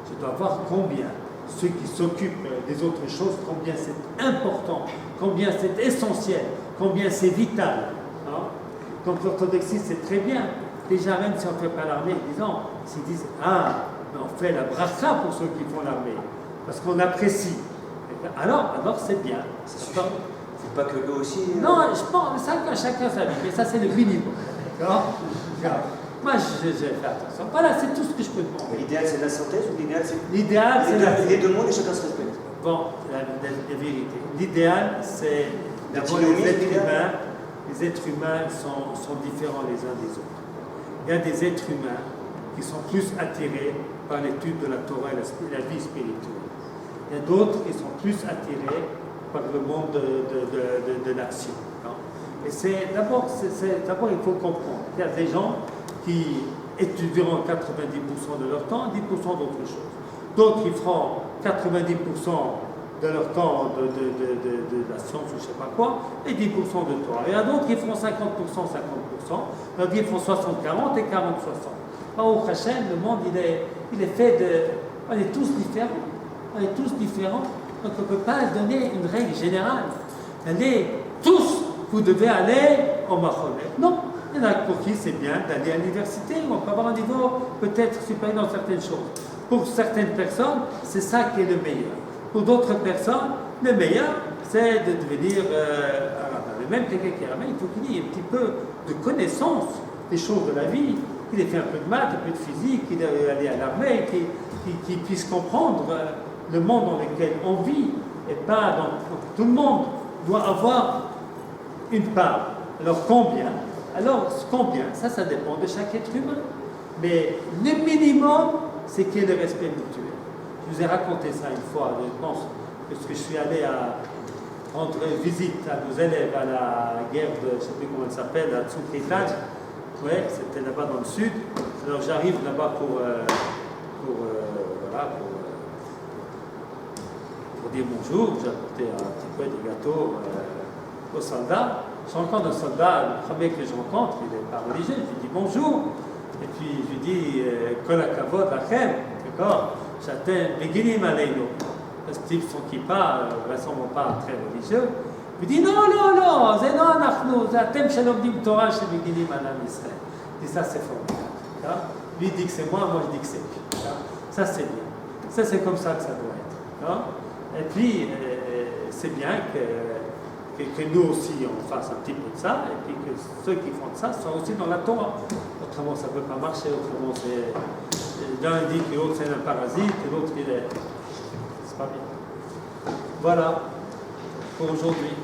Speaker 1: Je dois voir combien ceux qui s'occupent des autres choses, combien c'est important, combien c'est essentiel, combien c'est vital. Hein? Donc l'orthodoxie, c'est très bien. Déjà, même si on ne fait pas l'armée, s'ils disent mais on fait la bracha pour ceux qui font l'armée, parce qu'on apprécie. Alors c'est bien.
Speaker 2: Ça suffit. Il ne faut pas que eux aussi.
Speaker 1: Non, je pense ça que chacun sa vie, mais ça c'est le minimum. D'accord? Moi je fais attention. Voilà, c'est tout ce que je peux demander.
Speaker 2: L'idéal c'est la synthèse ou l'idéal c'est.
Speaker 1: L'idéal c'est
Speaker 2: les deux mondes et chacun se respecte.
Speaker 1: Bon, la vérité. L'idéal c'est d'abord les êtres humains. Les êtres humains sont différents les uns des autres. Il y a des êtres humains qui sont plus attirés par l'étude de la Torah et la vie spirituelle. Il y a d'autres qui sont plus attirés par le monde de l'action. Et d'abord, il faut comprendre. Il y a des gens qui étudieront 90% de leur temps, 10% d'autres choses. D'autres qui feront 90% de leur temps de la science ou je ne sais pas quoi, et 10% de Torah. Il y a d'autres qui feront 50%, 50%. Il y en a qui font 60-40 et 40-60. Au Hachem, le monde, il est fait de... On est tous différents. On est tous différents. Donc on ne peut pas donner une règle générale. Allez, tous, vous devez aller au Mahomet. Non. Il y en a pour qui c'est bien d'aller à l'université, où on peut avoir un niveau peut-être supérieur dans certaines choses. Pour certaines personnes, c'est ça qui est le meilleur. Pour d'autres personnes, le meilleur, c'est de devenir arabe. Mais même quelqu'un qui est arabe, il faut qu'il ait un petit peu de connaissance des choses de la vie, qu'il ait fait un peu de maths, un peu de physique, qu'il ait allé à l'armée, qu'il puisse comprendre le monde dans lequel on vit, et pas dans... Tout le monde doit avoir une part. Alors combien? Ça dépend de chaque être humain. Mais le minimum, c'est qu'il y ait le respect mutuel. Je vous ai raconté ça une fois, je pense, parce que je suis allé rendre visite à nos élèves à la guerre de, je ne sais plus comment elle s'appelle, à Tsukritaj. Ouais, c'était là-bas dans le sud. Alors j'arrive là-bas pour dire bonjour. J'ai apporté un petit peu de gâteau aux soldats. Je rencontre un soldat, le premier que je rencontre, il n'est pas religieux. Je lui dis bonjour. Et puis je lui dis Kol hakavod lachem, d'accord? J'attends Beginim aleinu. Ce type, son kippa, vraisemblablement pas très religieux. Il dit non, c'est non, anachnu, c'est Atem shelomdim Torah chez Beginim alam Israël. Et ça, c'est formidable. Lui dit que c'est moi je dis que c'est lui. Ça, c'est bien. Ça, c'est comme ça que ça doit être. Et puis, c'est bien que nous aussi, on fasse un petit peu de ça, et puis que ceux qui font de ça soient aussi dans la Torah. Autrement, ça ne peut pas marcher. Autrement, l'un dit que l'autre, c'est un parasite, et l'autre, il est... C'est pas bien. Voilà, pour aujourd'hui.